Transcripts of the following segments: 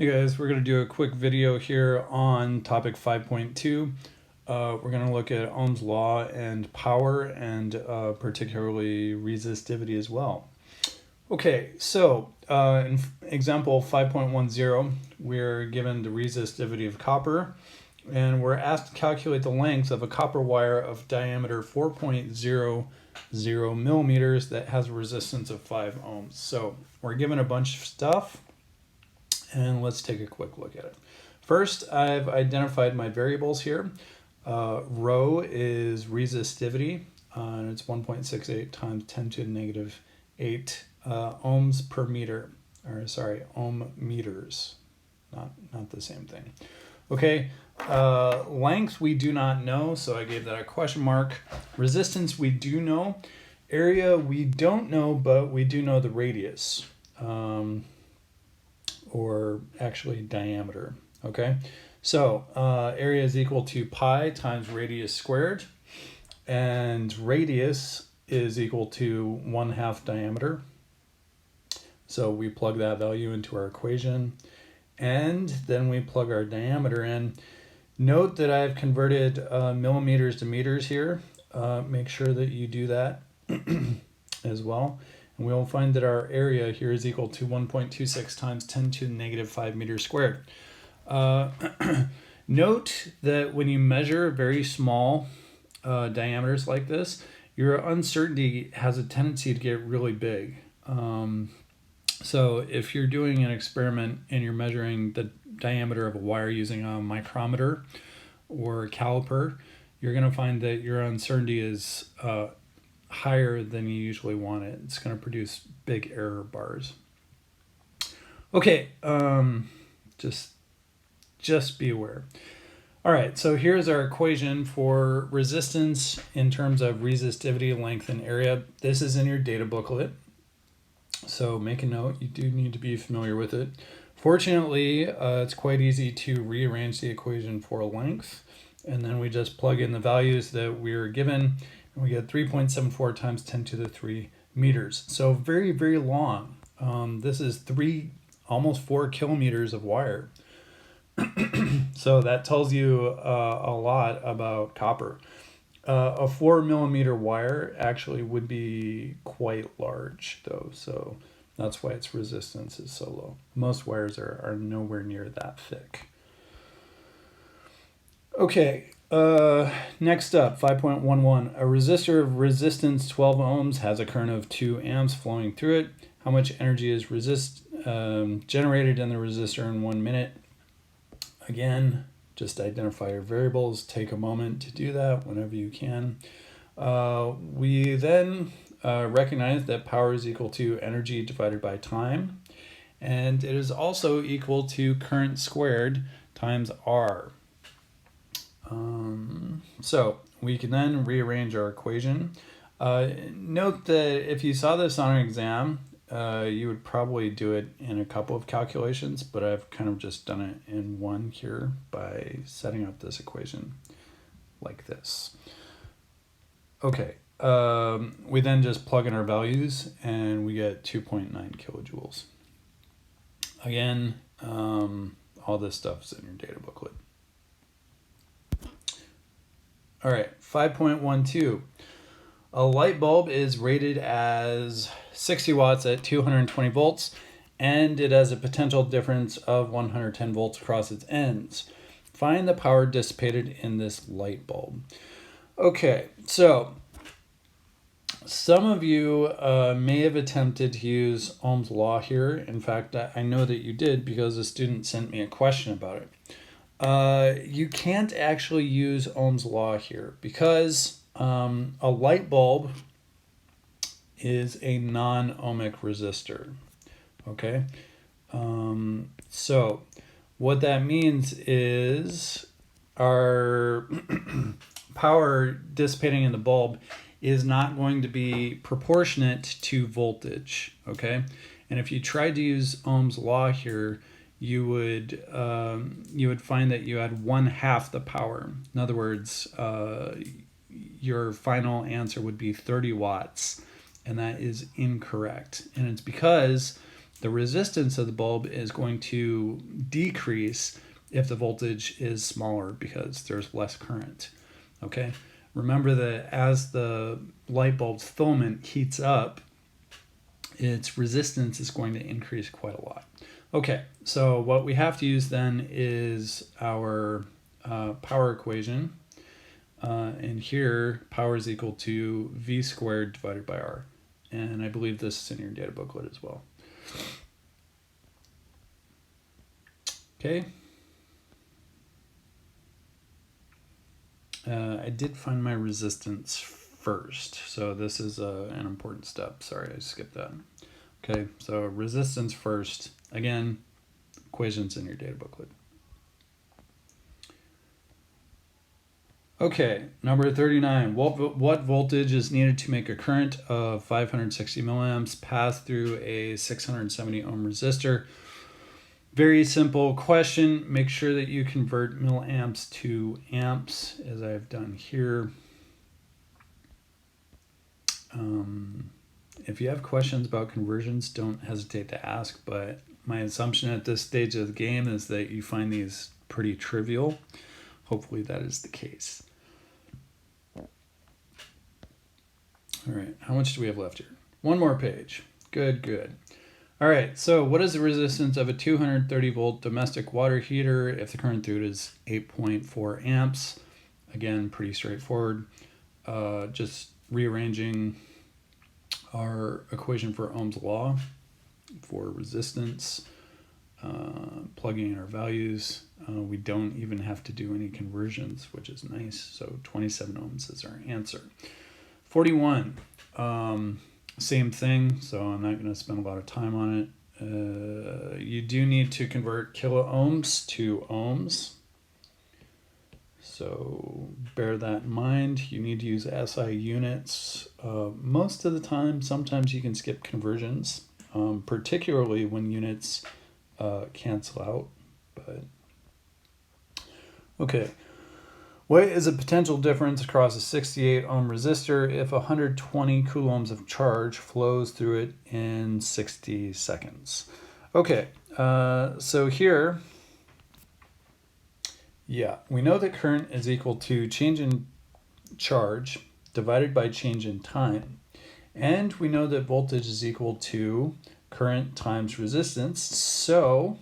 Hey guys, we're going to do a quick video here on topic 5.2. We're going to look at Ohm's law and power and particularly resistivity as well. Okay, so in example 5.10, we're given the resistivity of copper and we're asked to calculate the length of a copper wire of diameter 4.00 millimeters that has a resistance of 5 ohms. So we're given a bunch of stuff. And let's take a quick look at it. First, I've identified my variables here. Rho is resistivity, and it's 1.68 times 10 to the negative 8 ohms per meter, or sorry, ohm meters, not the same thing. Okay, length we do not know, so I gave that a question mark. Resistance we do know. Area we don't know, but we do know the radius. Or actually diameter, okay? So area is equal to pi times radius squared, and radius is equal to 1/2 diameter. So we plug that value into our equation, and then we plug our diameter in. Note that I've converted millimeters to meters here. Make sure that you do that as well. And we'll find that our area here is equal to 1.26 times 10 to the negative 5 meters squared. Note that when you measure very small diameters like this, your uncertainty has a tendency to get really big. So if you're doing an experiment and you're measuring the diameter of a wire using a micrometer or a caliper, you're going to find that your uncertainty is higher than you usually want it. It's going to produce big error bars. Okay, just be aware. All right, so here's our equation for resistance in terms of resistivity, length, and area. This is in your data booklet, so make a note. You do need to be familiar with it. Fortunately, it's quite easy to rearrange the equation for length, and then we just plug in the values that we're given. And we get 3.74 times 10 to the 3 meters. So very, very long. This is almost 4 kilometers of wire. So that tells you a lot about copper. A 4 millimeter wire actually would be quite large though. So that's why its resistance is so low. Most wires are nowhere near that thick. Okay. Next up, 5.11. A resistor of resistance 12 ohms has a current of 2 amps flowing through it. How much energy is generated in the resistor in 1 minute? Again, just identify your variables. Take a moment to do that whenever you can. We then recognize that power is equal to energy divided by time. And it is also equal to current squared times R. So we can then rearrange our equation. Note that if you saw this on an exam, you would probably do it in a couple of calculations, but I've kind of just done it in one here by setting up this equation like this. Okay, we then just plug in our values and we get 2.9 kilojoules. Again, all this stuff is in your data booklet. All right, 5.12. A light bulb is rated as 60 watts at 220 volts, and it has a potential difference of 110 volts across its ends. Find the power dissipated in this light bulb. Okay, so some of you may have attempted to use Ohm's law here. In fact, I know that you did because a student sent me a question about it. You can't actually use Ohm's law here because a light bulb is a non-ohmic resistor. Okay, so what that means is our power dissipating in the bulb is not going to be proportionate to voltage. Okay, and if you tried to use Ohm's law here, you would find that you had 1/2 the power. In other words, your final answer would be 30 watts, and that is incorrect. And it's because the resistance of the bulb is going to decrease if the voltage is smaller because there's less current. Okay, remember that as the light bulb's filament heats up, its resistance is going to increase quite a lot. Okay, so what we have to use then is our power equation. And here, power is equal to V squared divided by R. And I believe this is in your data booklet as well. Okay. I did find my resistance first, so this is an important step. Sorry, I skipped that. Okay, so resistance first. Again, equations in your data booklet. Okay, number 39. What voltage is needed to make a current of 560 milliamps pass through a 670 ohm resistor? Very simple question. Make sure that you convert milliamps to amps, as I've done here. If you have questions about conversions, don't hesitate to ask, but my assumption at this stage of the game is that you find these pretty trivial. Hopefully that is the case. All right, how much do we have left here? One more page. Good. All right, so what is the resistance of a 230 volt domestic water heater if the current through it is 8.4 amps? Again, pretty straightforward. Just rearranging our equation for Ohm's law for resistance, plugging in our values. We don't even have to do any conversions, which is nice. So 27 ohms is our answer. 41, same thing, so I'm not going to spend a lot of time on it. You do need to convert kilo ohms to ohms. So bear that in mind. You need to use SI units most of the time. Sometimes you can skip conversions, particularly when units cancel out. But okay, what is a potential difference across a 68 ohm resistor if 120 coulombs of charge flows through it in 60 seconds? Okay, so here, yeah, we know that current is equal to change in charge divided by change in time. And we know that voltage is equal to current times resistance. So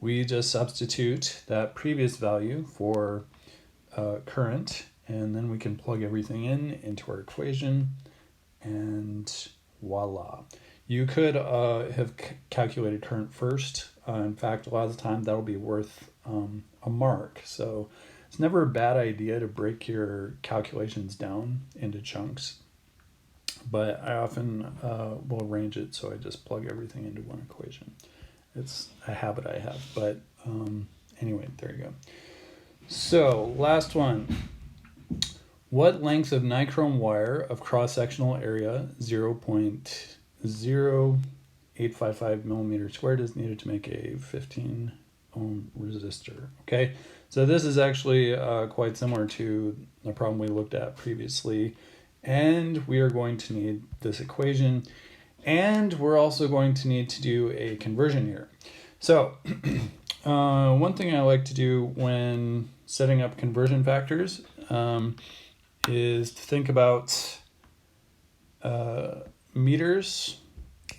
we just substitute that previous value for current, and then we can plug everything into our equation, and voila. You could have calculated current first. In fact, a lot of the time that'll be worth a mark. So it's never a bad idea to break your calculations down into chunks. But I often will arrange it so I just plug everything into one equation. It's a habit I have. But anyway, there you go. So last one. What length of nichrome wire of cross-sectional area 0.0855 millimeters squared is needed to make a 15 ohm resistor? Okay, so this is actually quite similar to the problem we looked at previously, and we are going to need this equation, and we're also going to need to do a conversion here. So one thing I like to do when setting up conversion factors is to think about meters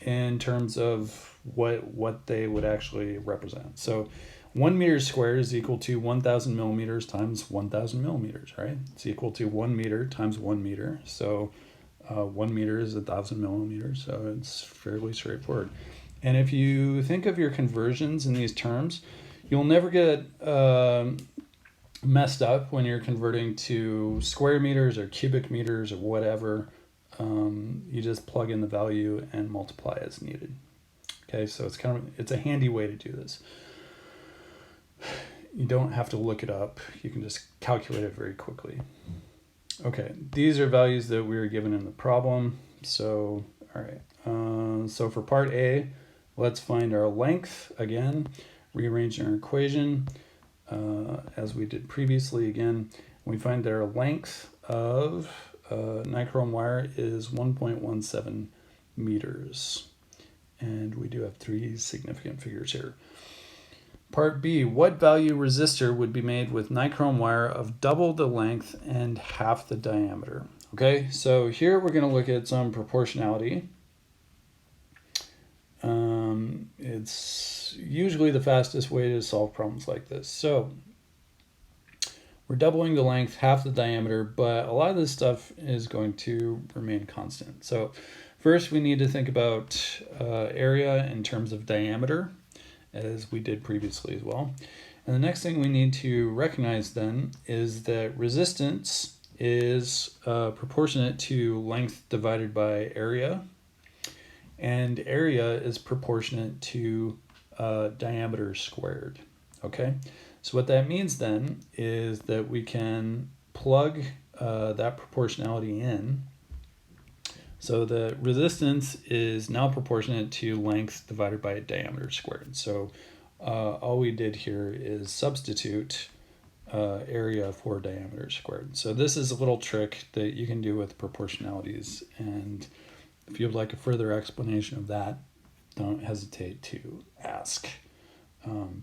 in terms of what they would actually represent. So 1 meter squared is equal to 1,000 millimeters times 1,000 millimeters, right? It's equal to 1 meter times 1 meter. So 1 meter is 1,000 millimeters, so it's fairly straightforward. And if you think of your conversions in these terms, you'll never get messed up when you're converting to square meters or cubic meters or whatever. You just plug in the value and multiply as needed. Okay, so it's a handy way to do this. You don't have to look it up. You can just calculate it very quickly. Okay, these are values that we were given in the problem. So, all right. So for part A, let's find our length again, rearrange our equation. As we did previously again, we find that our length of nichrome wire is 1.17 meters. And we do have 3 significant figures here. Part B, what value resistor would be made with nichrome wire of double the length and half the diameter? Okay, so here we're going to look at some proportionality. It's usually the fastest way to solve problems like this. So we're doubling the length, half the diameter, but a lot of this stuff is going to remain constant. So first we need to think about area in terms of diameter, as we did previously as well. And the next thing we need to recognize then is that resistance is proportionate to length divided by area, and area is proportionate to diameter squared. Okay, so what that means then is that we can plug that proportionality in. So the resistance is now proportionate to length divided by diameter squared. So all we did here is substitute area for diameter squared. So this is a little trick that you can do with proportionalities, and if you'd like a further explanation of that, don't hesitate to ask.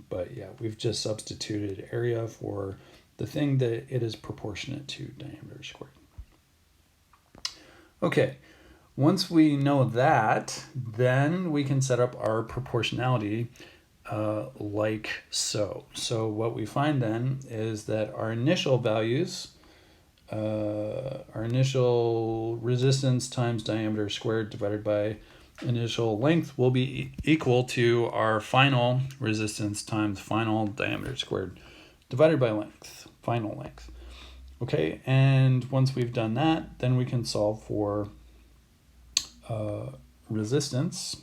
But yeah, we've just substituted area for the thing that it is proportionate to diameter squared. Okay, once we know that, then we can set up our proportionality like so. So what we find then is that our initial values, our initial resistance times diameter squared divided by initial length will be equal to our final resistance times final diameter squared divided by length, final length. Okay, and once we've done that, then we can solve for resistance,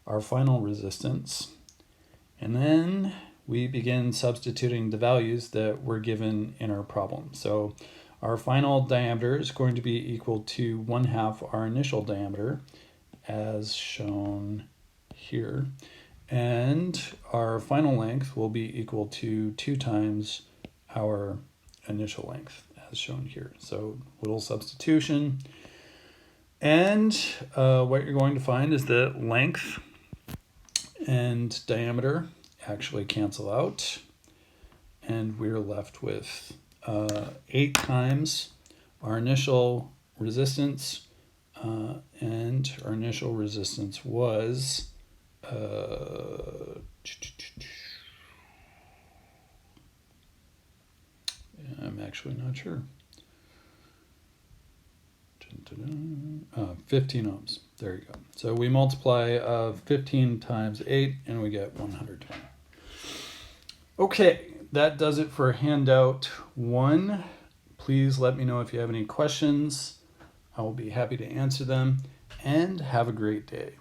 our final resistance, and then we begin substituting the values that were given in our problem. So our final diameter is going to be equal to 1/2 our initial diameter, as shown here, and our final length will be equal to 2 times our initial length, as shown here. So little substitution, and what you're going to find is that length and diameter actually cancel out, and we're left with 8 times our initial resistance, and our initial resistance was I'm actually not sure. 15 ohms. There you go. So we multiply 15 times 8 and we get 120. Okay, that does it for handout 1. Please let me know if you have any questions. I will be happy to answer them, and have a great day.